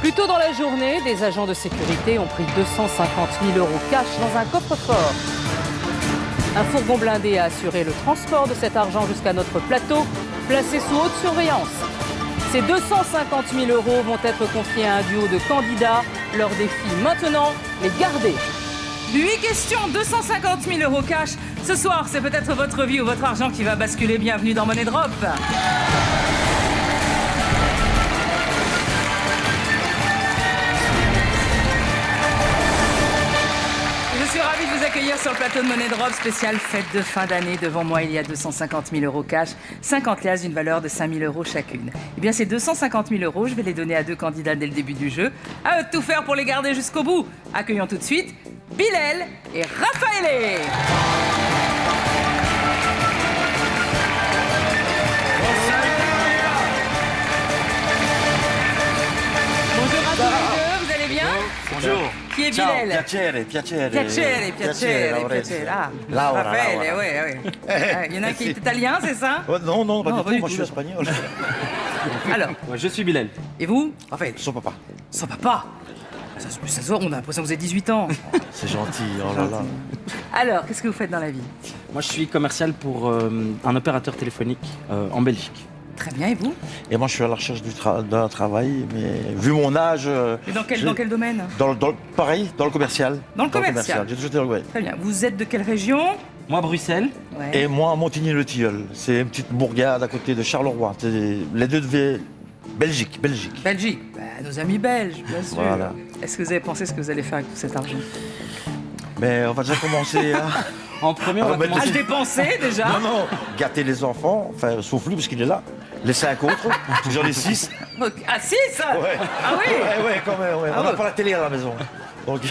Plus tôt dans la journée, des agents de sécurité ont pris 250 000 euros cash dans un coffre-fort. Un fourgon blindé a assuré le transport de cet argent jusqu'à notre plateau, placé sous haute surveillance. Ces 250 000 euros vont être confiés à un duo de candidats. Leur défi maintenant, les garder. 8 questions, 250 000 euros cash. Ce soir, c'est peut-être votre vie ou votre argent qui va basculer. Bienvenue dans Money Drop. Je suis ravie de vous accueillir sur le plateau de Money Drop, spécial fête de fin d'année. Devant moi, il y a 250 000 euros cash, 50 liasses d'une valeur de 5 000 euros chacune. Eh bien, ces 250 000 euros, je vais les donner à 2 candidats dès le début du jeu. À eux de tout faire pour les garder jusqu'au bout. Accueillons tout de suite Bilal et Raphaël. Bonjour à tous les deux, vous allez bien? Bonjour. Qui est Ciao, Bilal? Piacere. Ah, Laura, Raphaël, Laura. oui. Il y en a qui est italien, c'est ça? Non, pas Non, du pas tout. du Moi, tout. je suis espagnol. Alors, Je suis Bilal. et vous? Raphaël. Son papa. Son papa? Ça se voit, on a l'impression que vous avez 18 ans. C'est gentil. Oh là là. Alors, qu'est-ce que vous faites dans la vie? Moi, je suis commercial pour un opérateur téléphonique en Belgique. Très bien, et vous? Et moi, je suis à la recherche d'un travail, mais vu mon âge. Et dans quel domaine? Pareil, dans le commercial. Dans le commercial. J'ai toujours été ouais. Très bien. Vous êtes de quelle région? Moi, Bruxelles. Ouais. Et moi, à Montigny-le-Tilleul. C'est une petite bourgade à côté de Charleroi. C'est les deux de Belgique. Belgique. Bah, nos amis belges, bien sûr. Voilà. Est-ce que vous avez pensé ce que vous allez faire avec tout cet argent? Mais on va déjà commencer à. En premier, on va remettre À commencer. le dépenser, déjà? Non, gâter les enfants, enfin, sauf lui, parce qu'il est là. Les 5 autres, parce que j'en ai 6. Ok. Ah, si, ça? Ouais. Ah oui? Ouais, quand même. Ouais. Ah On n'a ouais. pas la télé à la maison. Donc,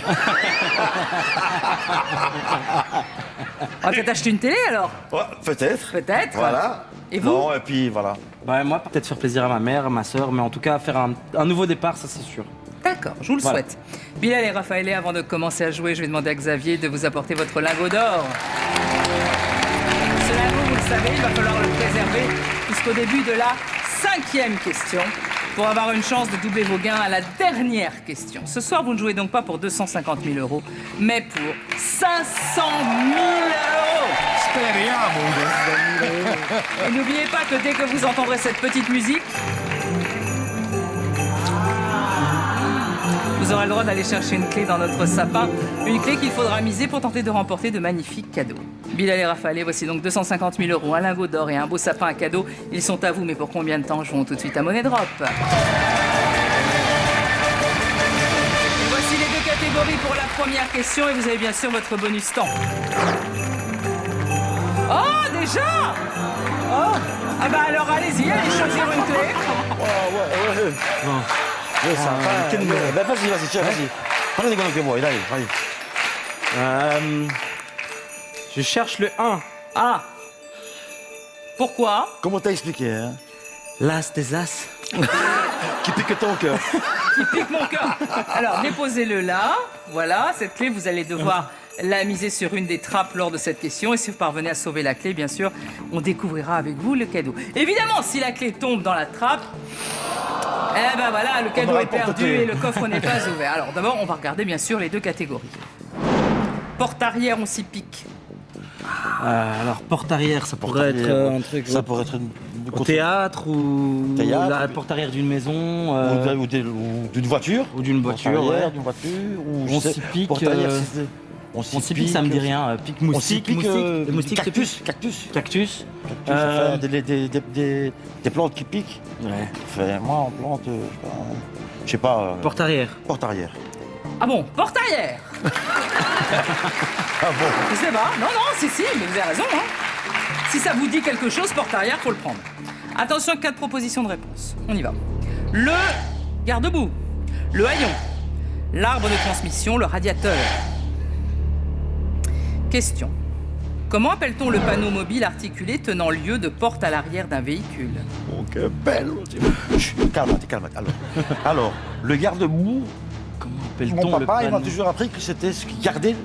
On va peut-être acheter une télé, alors? ouais, peut-être. Peut-être. Voilà. Et vous? Non, et puis voilà. Bah, moi, peut-être faire plaisir à ma mère, ma soeur, mais en tout cas, faire un nouveau départ, ça c'est sûr. D'accord, je vous le Voilà. souhaite. Bilal et Raphaël, avant de commencer à jouer, je vais demander à Xavier de vous apporter votre lingot d'or. Ce lingot, vous le savez, il va falloir le préserver jusqu'au début de la 5e question pour avoir une chance de doubler vos gains à la dernière question. Ce soir, vous ne jouez donc pas pour 250 000 euros, mais pour 500 000 euros. Et n'oubliez pas que dès que vous entendrez cette petite musique, vous aurez le droit d'aller chercher une clé dans notre sapin. Une clé qu'il faudra miser pour tenter de remporter de magnifiques cadeaux. Bilal et Raphaël, voici donc 250 000 euros, un lingot d'or et un beau sapin à cadeaux. Ils sont à vous, mais pour combien de temps? Jouons tout de suite à Money Drop. Et voici les 2 catégories pour la première question et vous avez bien sûr votre bonus temps. Oh, déjà? Oh. Ah bah alors allez-y, allez choisir une clé. Ouais, ça va. Ben, vas-y, tiens, vas-y. Prends les que moi, allez. Je cherche le 1. Ah. Pourquoi? Comment t'as expliqué, hein? L'as des as. Qui pique ton cœur. Qui pique mon cœur. Alors, déposez-le là. Voilà, cette clé, vous allez devoir la miser sur une des trappes lors de cette question. Et si vous parvenez à sauver la clé, bien sûr, on découvrira avec vous le cadeau. Évidemment, si la clé tombe dans la trappe, eh ben voilà, le cadeau aura est le porte-clés. perdu et le coffre n'est pas ouvert. Alors d'abord, on va regarder bien sûr les 2 catégories. Porte arrière, on s'y pique. Alors, porte arrière, ça pourrait être un truc. Ça pourrait être une Au théâtre ou Théâtre, la puis- porte arrière d'une maison ou d'une voiture. ou d'une voiture. Porte arrière, Ouais. d'une voiture. Ou On s'y pique, porte arrière, On s'y pique, ça me dit rien. Pique On s'y moustique, pique moustique, moustique, te cactus. pique. Cactus. Cactus. Enfin, des plantes qui piquent. Ouais. Enfin, moi, en plante, je sais pas. Porte arrière. Porte arrière. Ah bon, porte arrière. Ah bon? Je sais pas. Non, si, mais vous avez raison. Hein. Si ça vous dit quelque chose, porte arrière, faut le prendre. Attention, 4 propositions de réponse. On y va. Le garde-boue, le haillon, l'arbre de transmission, le radiateur. Question. Comment appelle-t-on le panneau mobile articulé tenant lieu de porte à l'arrière d'un véhicule? Oh, que belle. Calme. Alors, le garde-boue, Comment mon appelle-t-on le papa, il m'a panneau? toujours appris que c'était ce qui gardait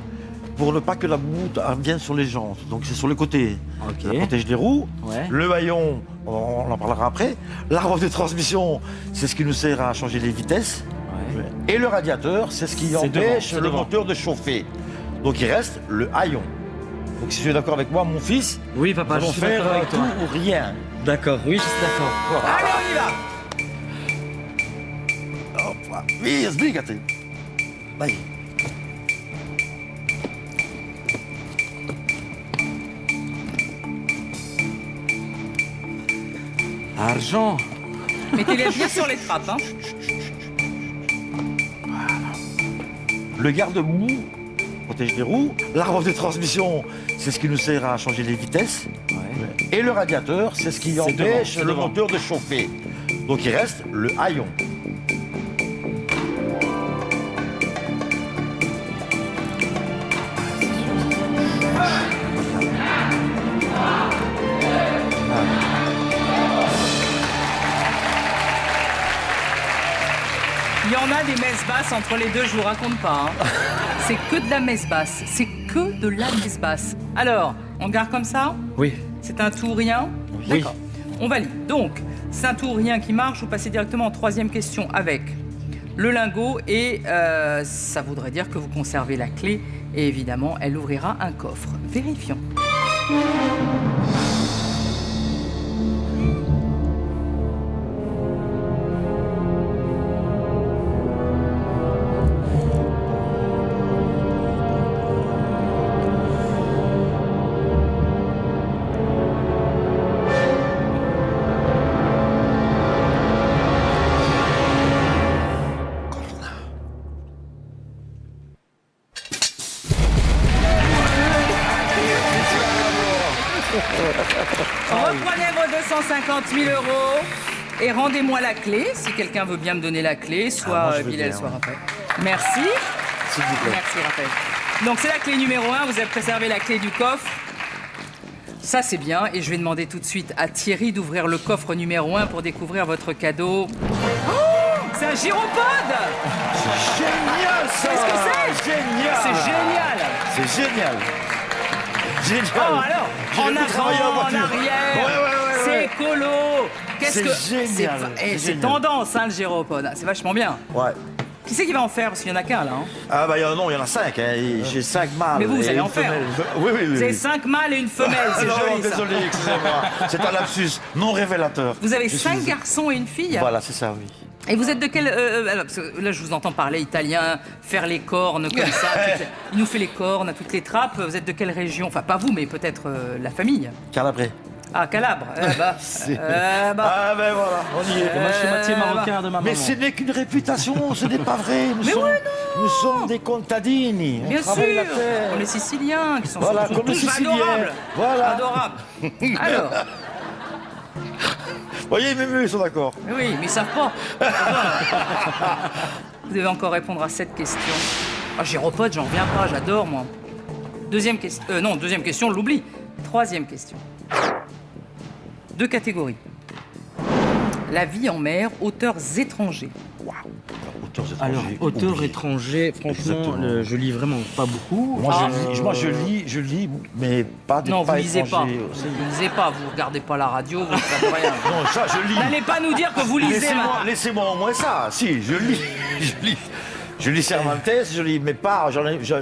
pour ne pas que la boue vienne sur les jantes. Donc c'est sur le côté. Ok. Ça protège les roues. Ouais. Le haillon, on en parlera après. L'arbre de transmission, c'est ce qui nous sert à changer les vitesses. Et le radiateur, c'est ce qui C'est devant, empêche c'est le devant. moteur de chauffer. Donc il reste le haillon. Donc si tu es d'accord avec moi, mon fils, Oui, nous papa, je allons suis faire d'accord avec tout toi. ou rien. D'accord, oui, je suis d'accord. Allez, on y va. Hoppa, via, sbrigati. Vai. Argent. Mettez-les bien sur les trappes. Hein. Le garde-boue protège les roues. L'arbre de transmission, c'est ce qui nous sert à changer les vitesses. Ouais. Et le radiateur, c'est ce qui C'est devant, empêche c'est le devant. moteur de chauffer. Donc il reste le haillon. Il y en a des messes basses entre les deux, je vous raconte pas. Hein. C'est que de la messe basse. C'est que de la messe basse. Alors, on garde comme ça? Oui. C'est un tout ou rien? Oui. D'accord. On valide. Donc, c'est un tout ou rien qui marche. Vous passez directement en troisième question avec le lingot et ça voudrait dire que vous conservez la clé et évidemment, elle ouvrira un coffre. Vérifions. Reprenez vos 250 000 euros et rendez-moi la clé, si quelqu'un veut bien me donner la clé, soit moi, je veux Bilal, bien, soit ouais. Raphaël. Merci. S'il vous plaît. Merci Raphaël. Donc c'est la clé numéro 1, vous avez préservé la clé du coffre. Ça c'est bien et je vais demander tout de suite à Thierry d'ouvrir le coffre numéro 1 pour découvrir votre cadeau. Oh, c'est un gyropode. Génial ça. Qu'est-ce que c'est? Génial. C'est génial. C'est génial. Génial. Oh alors, J'ai en jamais travaillé avant, en voiture. arrière, Ouais. c'est écolo. Qu'est-ce C'est que génial, c'est c'est génial. tendance hein, le gyropode, c'est vachement bien. Ouais. Qui c'est qui va en faire parce qu'il y en a qu'un là hein. Ah bah non, il y en a 5. Hein. J'ai 5 mâles. Mais vous et allez une en faire. femelle. Oui. Vous avez 5 mâles et une femelle, c'est non, joli ça. désolé, excusez-moi. C'est un lapsus non révélateur. Vous avez Je 5 suis- garçons et une fille. Voilà, c'est ça, oui. Et vous êtes de quel alors, parce que là je vous entends parler italien, faire les cornes comme ça. Il nous fait les cornes à toutes les trappes. Vous êtes de quelle région? Enfin pas vous, mais peut-être la famille. Calabré. Ah Calabre. C'est- bah. Ah ben voilà, on y est. Et moi, je suis moitié marocain de ma maman. Mais ce n'est qu'une réputation, ce n'est pas vrai. Nous sommes des contadini. On Bien sûr, travaille la terre. comme les Siciliens qui sont Voilà, sont comme les tous Siciliens. adorables. Voilà. Adorables. Alors, Vous voyez, même eux, ils sont d'accord. oui, mais ils savent pas. Vous devez encore répondre à cette question. Ah, gyropode, j'en reviens pas, j'adore moi. Deuxième question. Deuxième question, on l'oublie. Troisième question. 2 catégories. La vie en mer, auteurs étrangers. Alors, auteur étranger, franchement, Exactement. je lis vraiment pas beaucoup. Moi, je lis, mais pas des Non, vous pas lisez pas. étrangers aussi. Vous lisez pas, vous regardez pas la radio, vous ne savez rien. Non, ça, je lis. N'allez pas nous dire que vous lisez maintenant. Laissez-moi au moins ça. Si, je lis. Je lis. Je lis Cervantes, je lis, mais pas.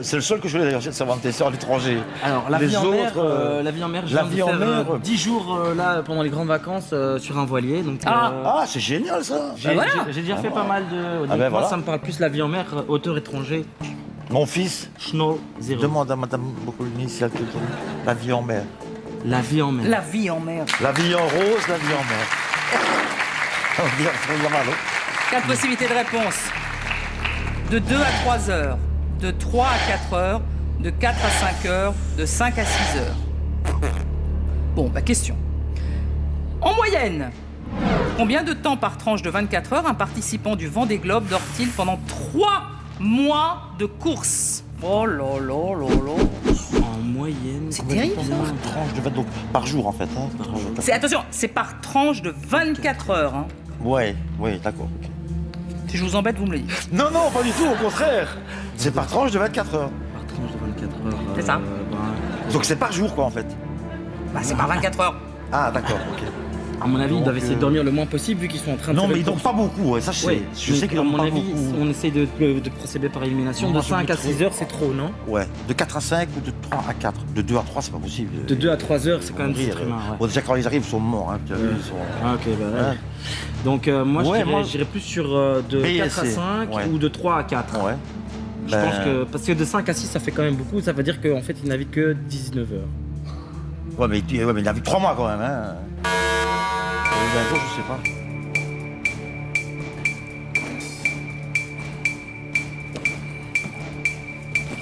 C'est le seul que je lis d'ailleurs, Cervantes, c'est à l'étranger. Alors, la Les vie en mer, autres, la vie en mer, je la viens de vie en faire, mer. 10 jours là pendant les grandes vacances sur un voilier. Donc, Ah, c'est génial ça. j'ai déjà fait pas mal de. ben moi, voilà. ça me parle plus la vie en mer, auteur étranger, Mon fils Schno, zéro. demande à Madame Boccolini si elle te donne la vie en mer. La vie en mer. La vie en mer. La vie en rose, la vie en mer. On dit en mal, hein. 4 possibilités de réponse. De 2 à 3 heures, de 3 à 4 heures, de 4 à 5 heures, de 5 à 6 heures. Bon, question. En moyenne, combien de temps par tranche de 24 heures un participant du Vendée Globe dort-il pendant 3 mois de course? Oh là là là là. En moyenne. C'est terrible, ça. Tranche de 20, donc par jour en fait. Hein. Attention, c'est par tranche de 24 heures. Hein. Ouais, d'accord. ok. Si je vous embête, vous me le dites. Non, pas du tout, au contraire. C'est par tranche de 24 heures. Par tranche de 24 heures. C'est ça. Donc c'est par jour quoi en fait. C'est par 24 heures. Ah d'accord, ok. À mon avis, ils Donc, doivent essayer de dormir le moins possible vu qu'ils sont en train de Non, faire mais les ils dorment courses. pas beaucoup, ouais, ça je sais. Ouais, Je sais qu'ils à dorment mon pas avis, beaucoup. on essaye de procéder par élimination. Moi, De je 5 à mettrais- 6 heures, c'est trop, non? Ouais, de 4 à 5 ou de 3 à 4. De 2 à 3, c'est pas possible. De 2 à 3 heures, c'est quand même Mourir, très humain. Ouais. Bon, déjà, quand ils arrivent, ils sont morts. Hein, tu as vu, ils sont... Ah, ok, bah ouais. Ouais. Donc, moi, Ouais, moi- j'irais plus sur de Mais 4 à c'est- 5 ouais. ou de 3 à 4. Ouais. Je Ben, pense que. Parce que de 5 à 6, ça fait quand même beaucoup. Ça veut dire qu'en fait, ils naviguent que 19 heures. Ouais, mais il a vu 3 mois quand même. Hein. Un jour, je sais pas.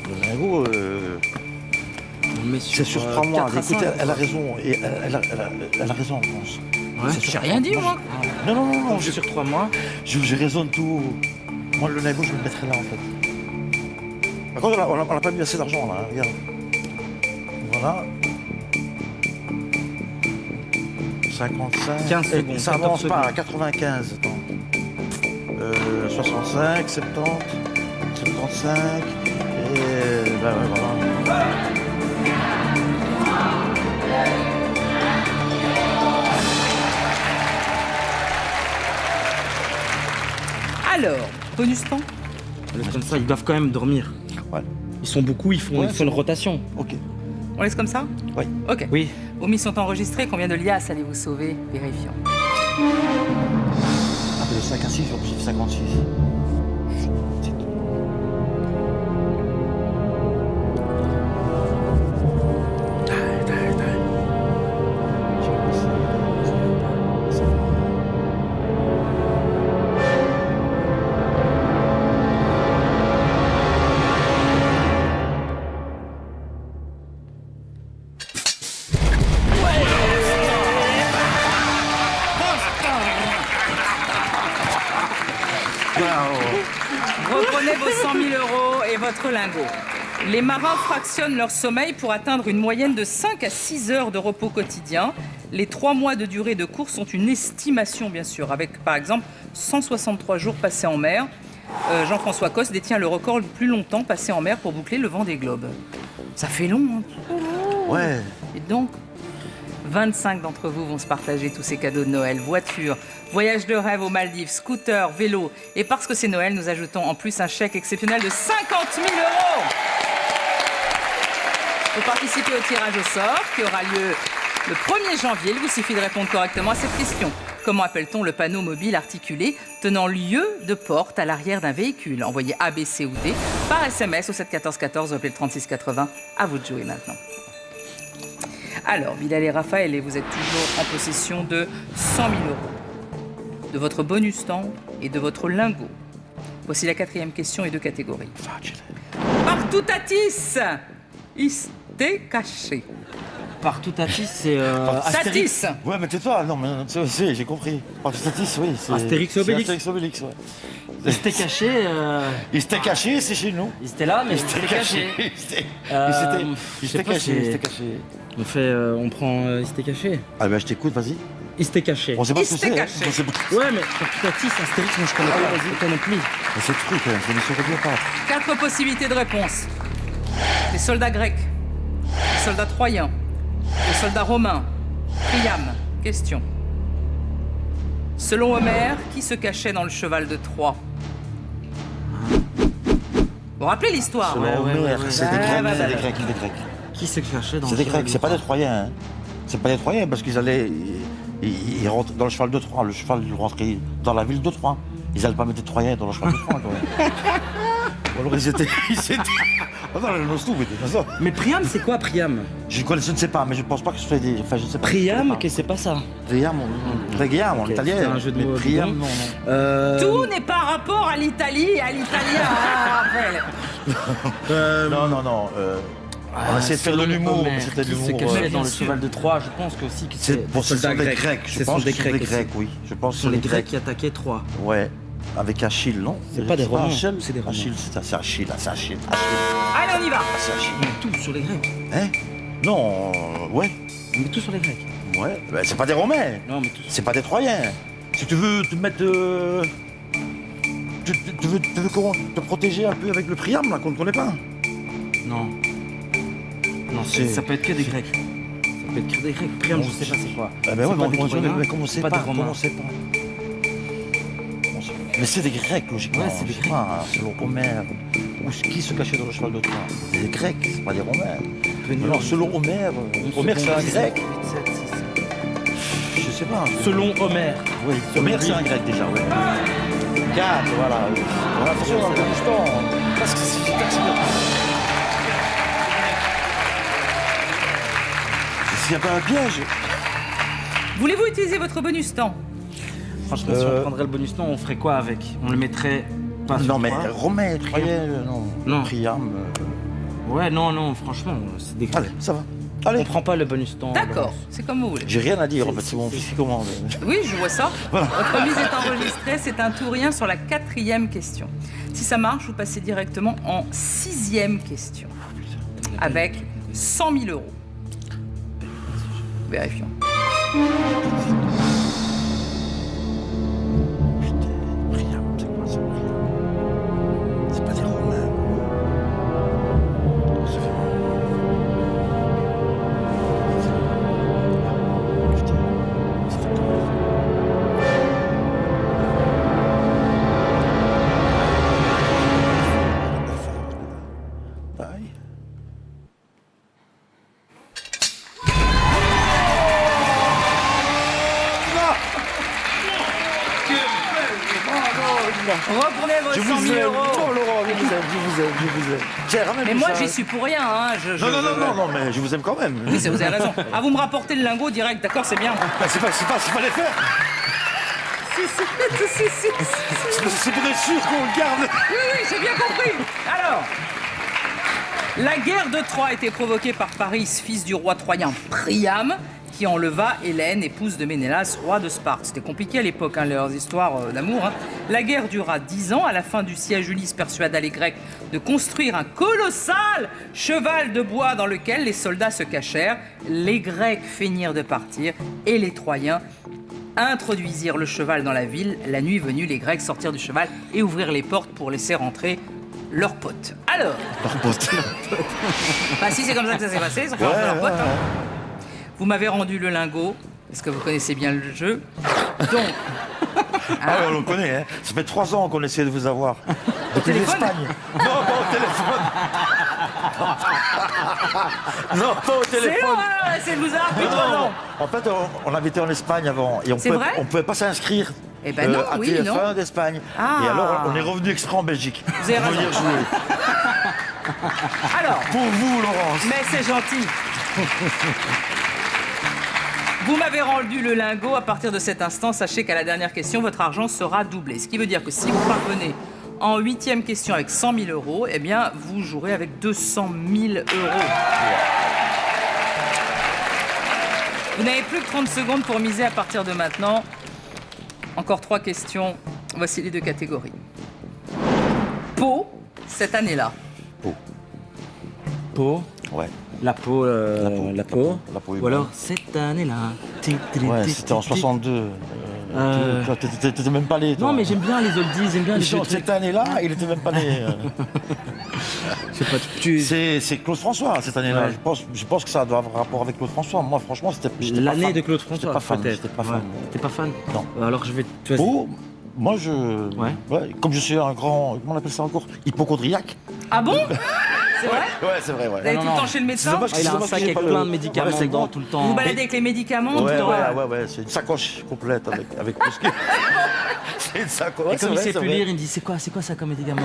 Le lingot, On met c'est sur 3 mois. 4 à Écoute, 5, elle a raison. Et elle a raison, je pense. Ouais. C'est J'ai rien dit, moi. Non, non, non, non. Sur 3 mois. Je raisonne tout. Moi, le lingot, je le mettrais là, en fait. Par contre, on n'a pas mis assez d'argent, là. Hein, regarde. Voilà. 55. 15 Et secondes, ça 14 avance pas à secondes. 95. Attends. 65, 70, 75. Et ben ouais, voilà. Alors, bonus temps. Comme ça, ils doivent quand même dormir. Ouais. Ils sont beaucoup, ils font, Ouais, ils font une rotation. Ok. On laisse comme ça? Oui. Ok. Oui. Vos mises sont enregistrées. Combien de liasses allez-vous sauver? Vérifions. Après le 5 à 6, j'ai 56. Reprenez vos 100 000 € et votre lingot. Les marins fractionnent leur sommeil pour atteindre une moyenne de 5 à 6 heures de repos quotidien. Les 3 mois de durée de course sont une estimation, bien sûr, avec par exemple 163 jours passés en mer. Jean-François Cosse détient le record le plus longtemps passé en mer pour boucler le Vendée Globe. Ça fait long, hein. Ouais. Et donc, 25 d'entre vous vont se partager tous ces cadeaux de Noël. Voiture, voyage de rêve aux Maldives, scooter, vélo. Et parce que c'est Noël, nous ajoutons en plus un chèque exceptionnel de 50 000 €. Pour participer au tirage au sort, qui aura lieu le 1er janvier, il vous suffit de répondre correctement à cette question. Comment appelle-t-on le panneau mobile articulé tenant lieu de porte à l'arrière d'un véhicule? Envoyez A, B, C ou D par SMS au 7 14 14 ou appelez le 36 80. À vous de jouer maintenant. Alors, Bilal et Raphaël, et vous êtes toujours en possession de 100 000 €, de votre bonus temps et de votre lingot. Voici la 4e question et 2 catégories. Partout Tatis, Isté caché. Partout Tatis, c'est. Tatis. Ouais, mais tais-toi, non, mais c'est, j'ai compris. Statis, oui. C'est Astérix et Obélix. c'est Astérix et Obélix, ouais. Il s'était caché. Il s'était caché, c'est chez nous. Il était là, mais il Il s'était s'était caché. caché. Il je sais s'était pas caché, si- il s'était caché. On fait, on prend. Il s'était caché. Ah ben je t'écoute, vas-y. Il s'était caché. On sait pas Il ce que s'était c'est. hein. caché. On sait pas. Ouais, mais Partout Tatis, Astérix, moi je connais pas. Toi non plus. Mais c'est le truc, hein, c'est l'émission radio pas. 4 possibilités de réponse. Les soldats grecs, les soldats troyens, les soldats romains. Priam, question. Selon Homère, qui se cachait dans le cheval de Troie? Vous vous rappelez l'histoire? Selon ouais, Homère, ouais, c'est ouais. des Ouais, Grecs, ouais, c'est ouais. des Grecs, des Grecs. Qui se cachait dans C'est le des cheval Grecs, de c'est pas des Troie? Troyens. Hein. C'est pas des Troyens parce qu'ils allaient. Ils rentrent dans le cheval de Troie. Le cheval, il rentrait dans la ville de Troie. Ils n'allaient pas mettre des Troyens dans le cheval de Troie, quand même. Ou alors ils étaient. Oh non, le nostou, mais c'est ça. Mais Priam, c'est quoi Priam? Je ne sais pas, mais je pense pas que ce soit des. Enfin, je sais pas. Priam, que c'est pas ça. Priam, en Ok, italien. c'était un jeu de mais mots Priam, bidon. non, non. Tout n'est pas rapport à l'Italie et à l'italien. Raphaël. Non, non, non. On essaie de faire de l'humour, mais c'était de Qui se l'humour. cachait bien dans le sûr. cheval de Troie? Je pense que aussi que C'est des pour ce sont soldats des Grecs. Ce Je sont pense des que ce sont Grecs des aussi. Grecs, oui. Je pense Ce que sont c'est les des Grecs Grecs. qui attaquaient Troie. Ouais. Avec Achille, non? C'est pas des Romains, Achille c'est des Romains. Achille, c'est Achille, là, c'est Achille. Allez, on y va. C'est Achille. Tout sur les Grecs. Hein? Non, ouais. Mais tout sur les Grecs. Ouais. Ben, c'est pas des Romains. Non, mais tout. C'est pas des Troyens. Si tu veux te mettre. Tu veux comment te protéger un peu avec le Priam, là, qu'on ne connaît pas? Non. Non, C'est- ça peut être que des Grecs. peut être grec, priam, je sais pas c'est quoi. Eh ben C'est ouais, pas des mais Troyens, comment c'est pas pas, des Romains. comment c'est pas. Mais c'est des Grecs, logiquement. Ouais, c'est des je sais pas, hein, selon Homère. Qui se cachait dans le cheval de Troie? Des Grecs, c'est pas des Romains. Non, selon Homère, Homère c'est un Grec. Je sais pas. Selon Homère. Oui, Homère c'est un Grec déjà, ouais. 4, voilà. On a attention dans le bonus-temps. Parce que c'est super sûr. S'il n'y a pas un piège. Voulez-vous utiliser votre bonus temps? Franchement, si on prendrait le bonus temps, on ferait quoi avec? On le mettrait pas sur Non mais Troie. Romain, Troyen, non. Non. Priam. Ouais, non, franchement, c'est des Allez, ça va. Allez. On prend pas le bonus temps. D'accord, c'est comme vous voulez. J'ai rien à dire, en fait, c'est mon fils qui commande. Oui, je vois ça. Votre mise est enregistrée, c'est un tout rien sur la 4e question. Si ça marche, vous passez directement en 6e question. Avec 100 000 euros. Vérifions. Putain, Priam, c'est quoi ça, Priam? C'est pas des Romains. Ça fait mal. Putain, ça fait mal. Aïe. Reprenez vos Je 100 vous 000 aime. euros. Oh Laurent, je vous aime, je vous aime, je vous aime. Tiens, ramène Mais tout moi, ça. j'y suis pour rien. Hein. Non, mais je vous aime quand même. Oui, vous avez raison. Ah, vous me rapportez le lingot direct, d'accord, c'est bien. Bah, c'est pas les faire. Si. C'est pour être sûr qu'on le garde. Oui, j'ai bien compris. Alors, la guerre de Troie a été provoquée par Paris, fils du roi troyen Priam, qui enleva Hélène, épouse de Ménélas, roi de Sparte. C'était compliqué à l'époque, hein, leurs histoires d'amour. Hein. La guerre dura 10 ans. À la fin du siège, Ulysse persuada les Grecs de construire un colossal cheval de bois dans lequel les soldats se cachèrent. Les Grecs feignirent de partir et les Troyens introduisirent le cheval dans la ville. La nuit venue, les Grecs sortirent du cheval et ouvrirent les portes pour laisser rentrer leurs potes. Alors, Par poste. bah si c'est comme ça que ça s'est passé, ils sont fait rentrer leurs potes. Hein. Vous m'avez rendu le lingot, parce que vous connaissez bien le jeu. Donc, Ah ouais, on le connaît, hein. Ça fait 3 ans qu'on essaie de vous avoir. Depuis téléphone l'Espagne. Non, pas au téléphone. Non, pas au c'est téléphone. long, hein, c'est vous avoir plus trop long. En fait, on habitait en Espagne avant et C'est vrai on pouvait pas s'inscrire Eh ben non, à oui, TF1 non. d'Espagne. Ah. Et alors, on est revenu exprès en Belgique. Vous avez pour raison. venir jouer. Alors, Pour vous, Laurence. mais c'est gentil. Vous m'avez rendu le lingot. À partir de cet instant, sachez qu'à la dernière question, votre argent sera doublé. Ce qui veut dire que si vous parvenez en 8e question avec 100 000 euros, eh bien, vous jouerez avec 200 000 euros. Vous n'avez plus que 30 secondes pour miser à partir de maintenant. Encore 3 questions. Voici les 2 catégories. Pau, cette année-là. Peau. Ouais. La peau. La peau. La peau Ou humaine. alors cette année-là. Ouais, c'était en 62. Euh. T'étais même pas né, toi. Non, mais j'aime bien les oldies, j'aime bien les vieux trucs. Cette année-là, il était même pas né. Je sais pas, tu. C'est Claude François cette année-là. Ouais. Je pense que ça doit avoir rapport avec Claude François. Moi, franchement, j'étais pas L'année fan. de Claude François. J'étais pas fan. peut-être. J'étais pas Ouais. fan. T'es pas fan? Non. Alors je vais. Tu vois, Oh, moi, Ouais. comme je suis un grand, comment on appelle ça encore, hypochondriaque. Ah bon? C'est vrai? Ouais, c'est vrai, Vous ouais. allez non, tout le non. temps chez le médecin? dommage Ah, il a un dommage sac que j'ai avec pas plein le- de médicaments Ouais, c'est dedans bon. tout le Vous temps. baladez avec les médicaments tout Ouais, le temps. ouais, c'est une sacoche complète avec tout ce qui... C'est une sacoche, ouais, Et comme il c'est sait vrai, plus c'est lire, vrai. il me dit c'est quoi ça comme médicament?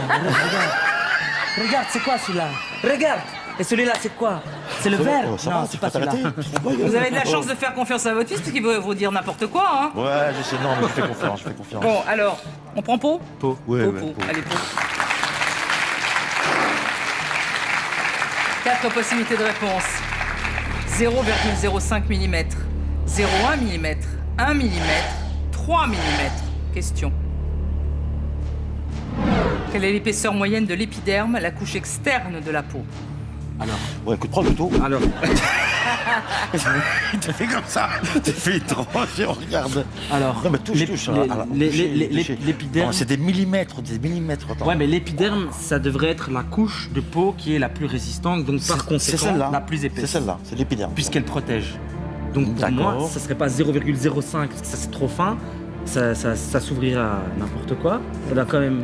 Regarde, c'est quoi celui-là? Regarde. Et celui-là, c'est quoi? C'est le verre? Oh, ça Non, va, c'est tu pas peux t'arrêter. celui-là. Vous avez de la chance de faire confiance à votre fils parce qu'il veut vous dire n'importe quoi. Hein. Ouais, je sais, non, mais je fais confiance. Bon, alors, on prend Pau? Peau. Ouais, Pau, ouais, Pau. Pau. Allez, Pau. 4 possibilités de réponse. 0,05 mm, 0,1 mm, 1 mm, 3 mm. Question. Quelle est l'épaisseur moyenne de l'épiderme, la couche externe de la peau? Alors. Ouais, écoute, prends le couteau. Alors. Il te fait comme ça. Tu fais une tranche et on regarde. Alors. Non, mais touche. L'épiderme. Non, c'est des millimètres. Attends. Ouais, mais l'épiderme, ça devrait être la couche de peau qui est la plus résistante, donc par conséquent c'est celle-là. la plus épaisse. C'est celle-là, c'est l'épiderme. Puisqu'elle protège. Donc pour moi, D'accord. ça serait pas 0,05 parce que ça c'est trop fin. Ça s'ouvrirait à n'importe quoi. Ça doit quand même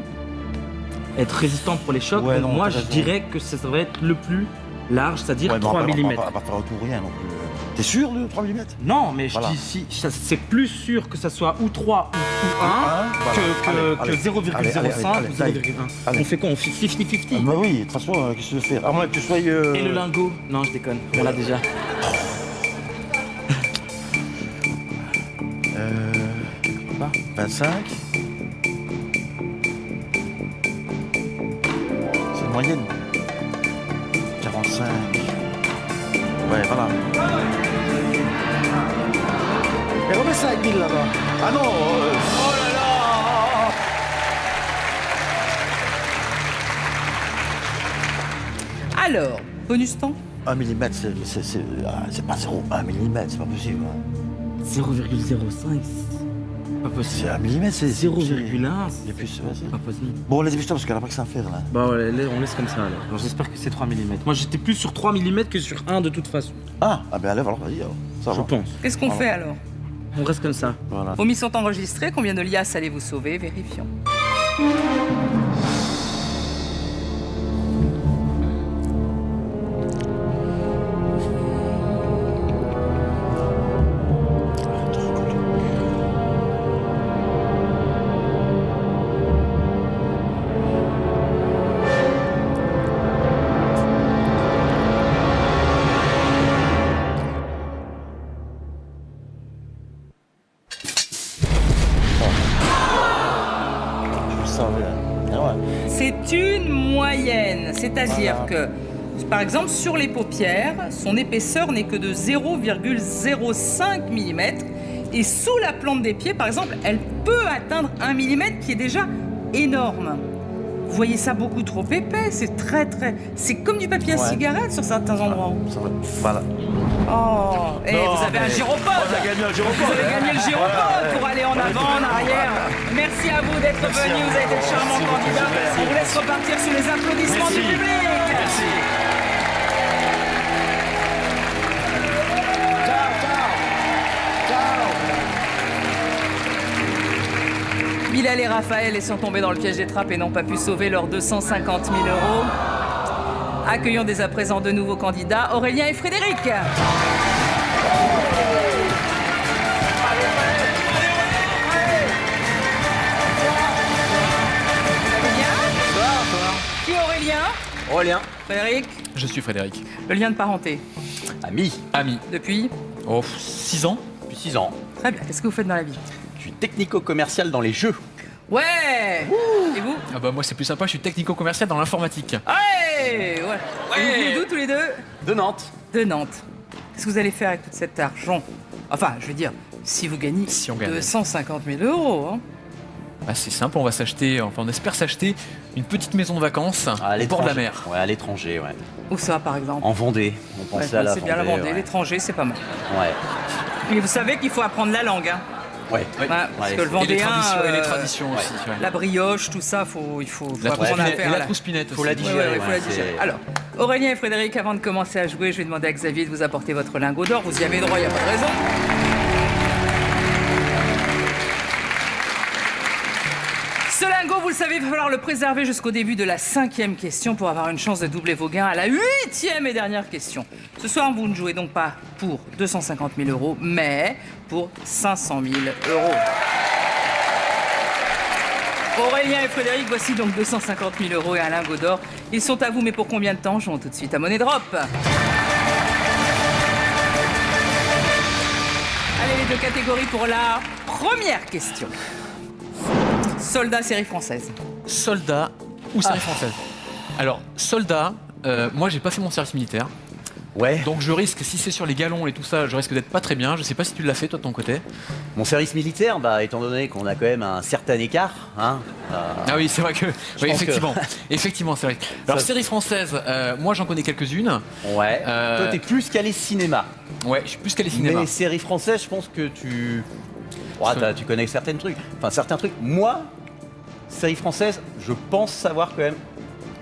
être résistant pour les chocs. Ouais, Donc non, moi, t'as je raison. dirais que ça devrait être le plus large, c'est-à-dire Ouais, mais 3 on va mm. pas faire tout ou rien non plus. T'es sûr de 3 mm? Non, mais Voilà. je dis si c'est plus sûr que ça soit ou 3 ou 1 voilà. que 0,05 allez, ou 0,1. allez. On fait quoi? On fait 50-50? Bah oui, de toute façon, qu'est-ce que tu veux faire? À moins que tu sois. Et le lingot? Non, je déconne. On l'a déjà. 25. C'est une moyenne. 45. Ouais, voilà. Et remets ça avec 1000 là-bas. Ah non oh là là. Alors, bonus temps. 1 mm, c'est pas 0,1 mm, c'est pas possible. 0,05, c'est pas C'est possible. 1 mm, c'est 0,1, c'est plus, ouais, c'est- pas possible. Bon, les dépêche-toi parce qu'elle a pas que ça à faire là. Bah ouais, on laisse comme ça alors. Alors, j'espère que c'est 3 mm. Moi j'étais plus sur 3 mm que sur 1 de toute façon. Ah ben allez, voilà, vas-y, alors. Ça Je va. pense. Qu'est-ce qu'on fait alors? On reste comme ça. Voilà. Vos mises sont enregistrées. Combien de liasses allez-vous sauver? Vérifions. Je savais. Ah ouais. C'est une moyenne, c'est-à-dire que, par exemple, sur les paupières, son épaisseur n'est que de 0,05 mm et sous la plante des pieds, par exemple, elle peut atteindre 1 mm qui est déjà énorme. Vous voyez ça beaucoup trop épais, c'est c'est comme du papier à Ouais. cigarette sur certains endroits. Ça va. Voilà. Oh, et Non, vous avez un mais- gyropode. On a gagné un gyropode. Vous avez gagné le gyropode Ouais, ouais. pour aller en avant, en arrière. Merci à vous d'être Merci venus, à vous avez été de vous. charmants Merci beaucoup, candidats. merci. On vous laisse repartir sous les applaudissements du Merci. public. Merci. Ciao, ciao. Ciao. Bilal et Raphaël sont tombés dans le piège des trappes et n'ont pas pu sauver leurs 250 000 €. Accueillons dès à présent de nouveaux candidats, Aurélien et Frédéric. Qui est Aurélien? Aurélien. Frédéric? Je suis Frédéric. Le lien de parenté. Ami. Ami. Depuis? Oh, 6 ans. Depuis 6 ans. Très bien. Qu'est-ce que vous faites dans la vie? Je suis technico-commercial dans les jeux. Ouais. Et vous? Ah bah moi c'est plus sympa, je suis technico-commercial dans l'informatique. Ouais. Ouais. Et vous venez d'où tous les deux? De Nantes. De Nantes. Qu'est-ce que vous allez faire avec tout cet argent? Enfin, je veux dire, si vous gagnez Si on gagne. 250 000 €. Hein. Bah c'est simple, on va s'acheter, enfin on espère s'acheter une petite maison de vacances au bord de la mer. Ouais, à l'étranger, ouais. Où ça, par exemple? En Vendée. On Ouais, pensait à la c'est bien la Vendée, ouais. l'étranger, c'est pas mal. Ouais. Mais vous savez qu'il faut apprendre la langue, hein. Ouais. Ouais. Voilà, parce Ouais, que le Et les Vendéen, traditions, et les traditions aussi. ouais. la brioche, tout ça, il faut La apprendre à trouspinette, faire. et la là. trouspinette aussi. Faut la Ouais, digérer. ouais, faut la digérer. c'est- Alors, Aurélien et Frédéric, avant de commencer à jouer, je vais demander à Xavier de vous apporter votre lingot d'or. Vous y avez droit, il n'y a pas de raison. Ce lingot, vous le savez, il va falloir le préserver jusqu'au début de la 5e question pour avoir une chance de doubler vos gains à la 8e et dernière question. Ce soir, vous ne jouez donc pas pour 250 000 €, mais pour 500 000 €. Aurélien et Frédéric, voici donc 250 000 € et un lingot d'or. Ils sont à vous, mais pour combien de temps? Jouons tout de suite à Money Drop. Allez, les deux catégories pour la première question. Soldat, série française. Soldat ou série française. Alors, soldat, moi j'ai pas fait mon service militaire. Ouais. Donc je risque, si c'est sur les galons et tout ça, je risque d'être pas très bien. Je sais pas si tu l'as fait toi de ton côté. Mon service militaire, bah, étant donné qu'on a quand même un certain écart, hein. Ah oui, c'est vrai que. Oui, pense effectivement. Effectivement, c'est vrai. Alors, Ça- série française, moi j'en connais quelques-unes. Ouais. Euh, Toi, t'es plus calé cinéma. Ouais, je suis plus qu'à les cinémas. Mais séries françaises, je pense que tu connais certains trucs. Enfin, certains trucs. Moi, séries françaises, je pense savoir quand même Pas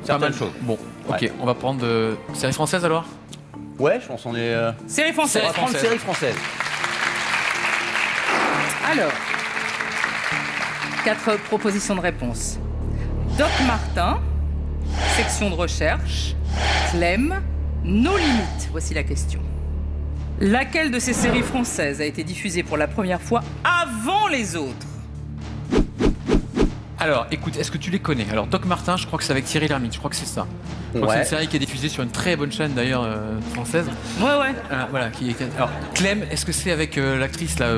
certaines mal. choses. Bon, ok, Ouais. on va prendre série française alors. Ouais, je pense qu'on est... Série française. On va prendre série française. Alors, 4 propositions de réponse. Doc Martin, section de recherche, Clem, Nos limites. Voici la question. Laquelle de ces séries françaises a été diffusée pour la première fois avant les autres? Alors, écoute, est-ce que tu les connais? Alors, Doc Martin, je crois que c'est avec Thierry Lhermitte, je crois que c'est ça. Je crois que c'est une série qui est diffusée sur une très bonne chaîne d'ailleurs française. Ouais. Voilà, alors, Clem, est-ce que c'est avec l'actrice là,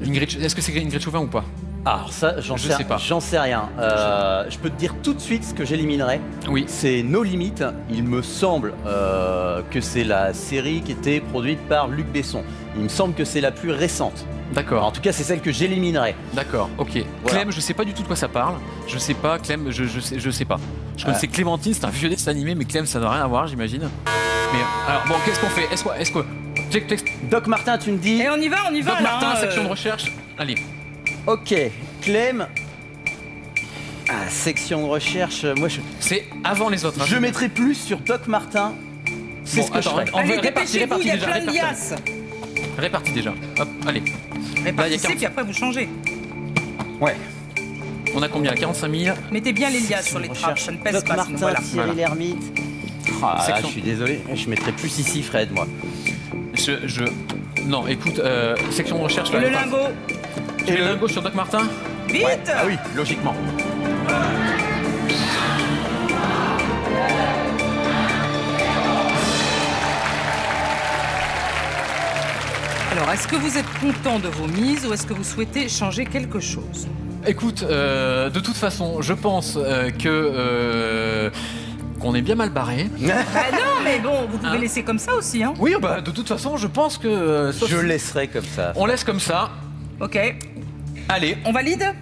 Ingrid? Est-ce que c'est Ingrid Chauvin ou pas? Alors ça, j'en sais pas. J'en sais rien. Je peux te dire tout de suite ce que j'éliminerai. Oui. C'est Nos limites. Il me semble que c'est la série qui était produite par Luc Besson. Il me semble que c'est la plus récente. D'accord. En tout cas, c'est celle que j'éliminerai. D'accord, ok. Voilà. Clem, je sais pas du tout de quoi ça parle. Je sais pas, Clem, je sais pas. Je connaissais Clémentine, c'est un vieux dessin animé, mais Clem, ça n'a rien à voir, j'imagine. Mais alors, bon, qu'est-ce qu'on fait? Est-ce que. Doc Martin, tu me dis. Et on y va. Doc là, Martin, section de recherche. Allez. Ok, Clem. Ah, section de recherche, moi je. C'est avant les autres. Hein. Je mettrai plus sur Doc Martin. C'est ce que je ferai. Allez, dépêchez-vous, il y a plein de liasses. Répartis déjà. Hop, allez. Répartissez, puis après vous changez. Ouais. On a combien? 45 000. Mettez bien les liasses sur les trappes, ça ne pèse Doc pas. Martin, Voilà. Thierry Lhermitte. Ah, là, je suis désolé, je mettrai plus ici Fred, moi. Non, écoute, section de recherche. Et le lingot. Et le lingot sur Doc Martin? Vite. Ouais. Ah oui, logiquement. Alors, est-ce que vous êtes content de vos mises ou est-ce que vous souhaitez changer quelque chose? Écoute, de toute façon, je pense qu'on est bien mal barré. Non, mais bon, vous pouvez laisser comme ça aussi, hein. Oui, bah de toute façon, je pense que. Je laisserai comme ça. On laisse comme ça. Ok. Allez. On valide?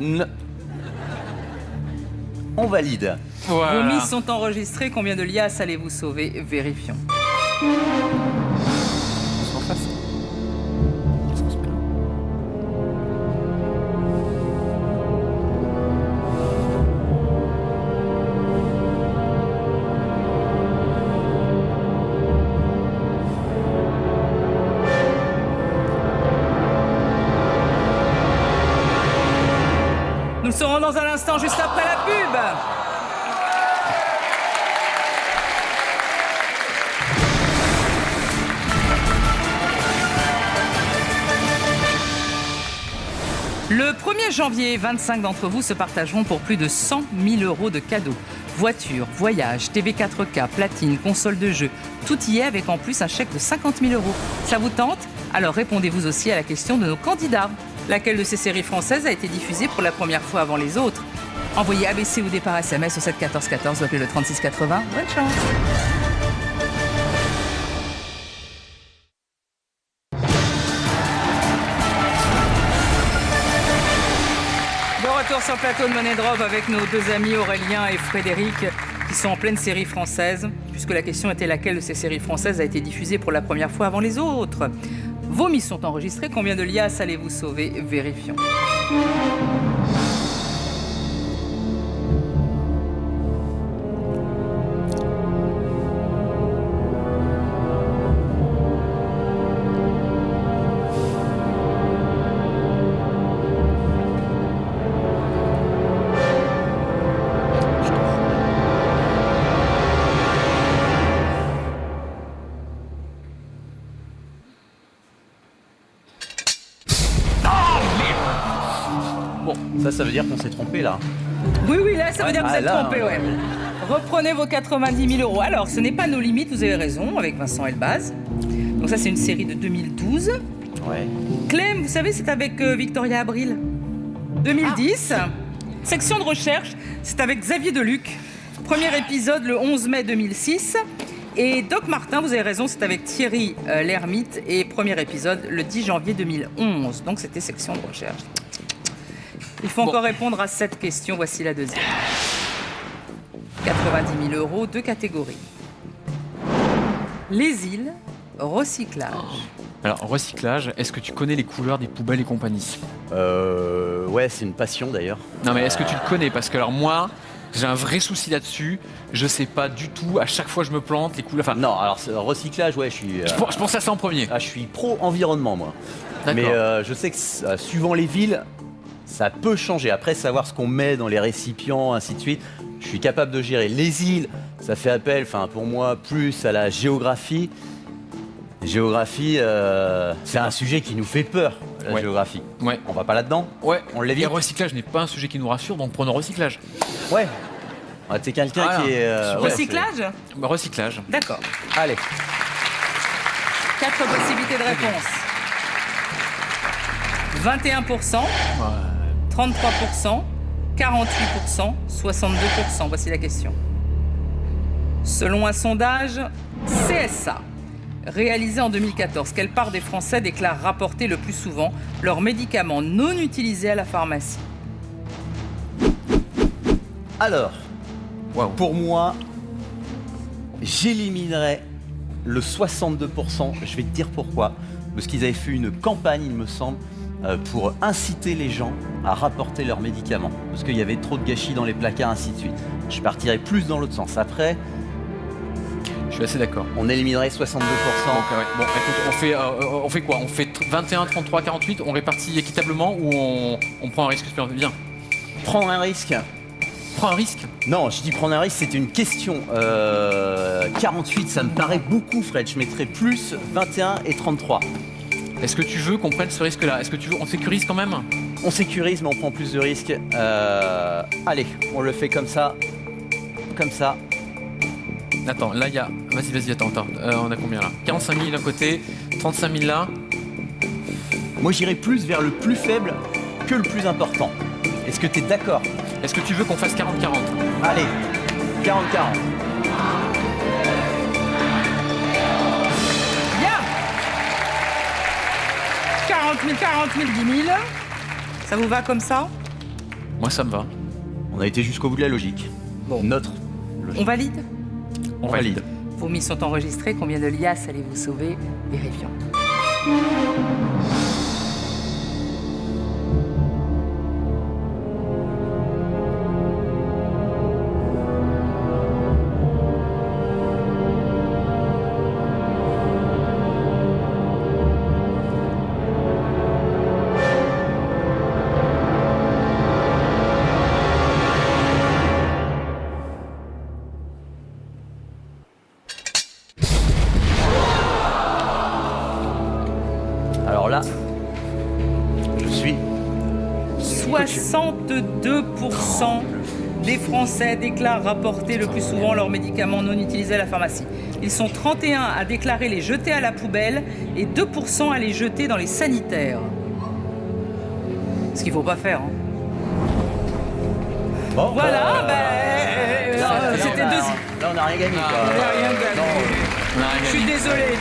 On valide. Voilà. Vos mises sont enregistrées. Combien de liasses allez-vous sauver? Vérifions. Nous serons dans un instant, juste après la pub. Le 1er janvier, 25 d'entre vous se partageront pour plus de 100 000 € de cadeaux. Voitures, voyages, TV 4K, platine, console de jeu. Tout y est avec en plus un chèque de 50 000 €. Ça vous tente? Alors répondez-vous aussi à la question de nos candidats. Laquelle de ces séries françaises a été diffusée pour la première fois avant les autres? Envoyez ABC ou départ SMS au 7 14 14 ou appelez le 36 80. Bonne chance. De retour sur le plateau de Money Drop avec nos deux amis Aurélien et Frédéric qui sont en pleine série française, puisque la question était laquelle de ces séries françaises a été diffusée pour la première fois avant les autres. Vos mises sont enregistrées. Combien de liasses allez-vous sauver? Vérifions. Ça veut dire qu'on s'est trompé là. Oui, là, ça veut dire que vous êtes là, trompé, ouais. Reprenez vos 90 000 €. Alors, ce n'est pas Nos limites, vous avez raison, avec Vincent Elbaz. Donc ça, c'est une série de 2012. Ouais. Clem, vous savez, c'est avec Victoria Abril. 2010. Section de recherche, c'est avec Xavier Deluc. Premier épisode le 11 mai 2006. Et Doc Martin, vous avez raison, c'est avec Thierry Lhermitte. Et premier épisode le 10 janvier 2011. Donc c'était Section de recherche. Il faut encore répondre à cette question. Voici la deuxième. 90 000 €, deux catégories. Les îles, recyclage. Alors, recyclage, est-ce que tu connais les couleurs des poubelles et compagnie? Ouais, c'est une passion d'ailleurs. Non, mais est-ce que tu le connais? Parce que, alors, moi, J'ai un vrai souci là-dessus. Je sais pas du tout. À chaque fois, je me plante. Les couleurs. Enfin, Non, alors recyclage, ouais, je suis. je pense à ça en premier. Je suis pro environnement, moi. D'accord. Mais je sais que suivant les villes, ça peut changer. Après, savoir ce qu'on met dans les récipients, ainsi de suite, je suis capable de gérer. Les îles, ça fait appel, enfin pour moi, plus à la géographie. Géographie, c'est un sujet qui nous fait peur, la Ouais. géographie. Ouais. On va pas là-dedans. Ouais. On Et l'évite. recyclage n'est pas un sujet qui nous rassure, donc prenons recyclage. Ouais. Ah, t'es quelqu'un Ah, qui est. ouais, Recyclage? Bah, recyclage. D'accord. c'est- Allez. 4 possibilités de réponse. 21%, 33%, 48%, 62%. Voici la question. Selon un sondage CSA réalisé en 2014, quelle part des Français déclarent rapporter le plus souvent leurs médicaments non utilisés à la pharmacie? Alors, Waouh. pour moi, j'éliminerais le 62%. Je vais te dire pourquoi. Parce qu'ils avaient fait une campagne, il me semble, pour inciter les gens à rapporter leurs médicaments. Parce qu'il y avait trop de gâchis dans les placards, ainsi de suite. Je partirais plus dans l'autre sens. Après, Je suis assez d'accord. on éliminerait 62%. Donc, ouais. Bon, écoute, on fait quoi? On fait 21, 33, 48. On répartit équitablement ou on prend un risque supplémentaire? Bien. Prendre un risque. Prends un risque. Non, je dis prendre un risque, c'était une question. 48, ça me paraît beaucoup, Fred. Je mettrais plus 21 et 33. Est-ce que tu veux qu'on prenne ce risque-là? Est-ce que tu veux on sécurise quand même? On sécurise, mais on prend plus de risques. Allez, on le fait comme ça. Comme ça. Attends, là il y a. Vas-y, attends. On a combien là? 45 000 d'un côté, 35 000 là. Moi, j'irais plus vers le plus faible que le plus important. Est-ce que tu es d'accord? Est-ce que tu veux qu'on fasse 40-40? Allez, 40-40. Bien. 40 000, 10 000. Ça vous va comme ça? Moi ça me va. On a été jusqu'au bout de la logique. Bon. Notre logique. On valide? On valide. Vos mises sont enregistrées. Combien de liasses allez-vous sauver? Vérifions. Alors là, je suis 62% des Français déclarent rapporter le plus souvent leurs médicaments non utilisés à la pharmacie. Ils sont 31 à déclarer les jeter à la poubelle et 2% à les jeter dans les sanitaires. Ce qu'il ne faut pas faire. Hein. bon. Voilà, c'était deux. Là, on n'a rien gagné. Ah, quoi. On n'a rien gagné. Non, On a rien Je suis gagné. désolé.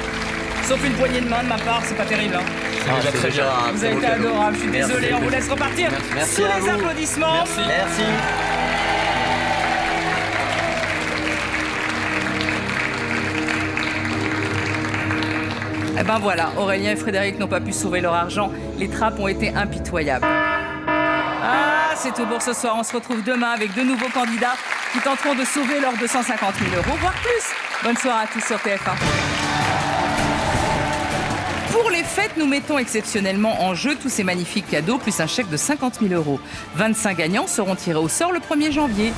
Sauf une poignée de main de ma part, c'est pas terrible. Hein. déjà très bien. un Vous très avez beau été cadeau. adorable. Je suis Merci. désolé. On vous laisse repartir Merci sous à les vous. applaudissements. Merci. Merci. Eh ben voilà, Aurélien et Frédéric n'ont pas pu sauver leur argent. Les trappes ont été impitoyables. Ah, c'est tout pour ce soir. On se retrouve demain avec de nouveaux candidats qui tenteront de sauver leurs 250 000 €, voire plus. Bonne soirée à tous sur TF1. Pour les fêtes, nous mettons exceptionnellement en jeu tous ces magnifiques cadeaux, plus un chèque de 50 000 €. 25 gagnants seront tirés au sort le 1er janvier.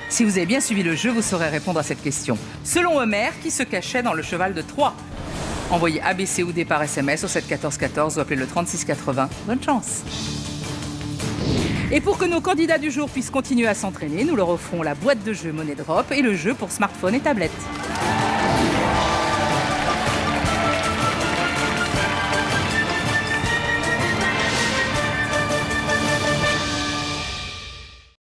Si vous avez bien suivi le jeu, vous saurez répondre à cette question. Selon Homère, qui se cachait dans le cheval de Troie? Envoyez ABC ou D par SMS au 7 14 14 ou appelez le 36 80. Bonne chance. Et pour que nos candidats du jour puissent continuer à s'entraîner, nous leur offrons la boîte de jeu Money Drop et le jeu pour smartphone et tablette.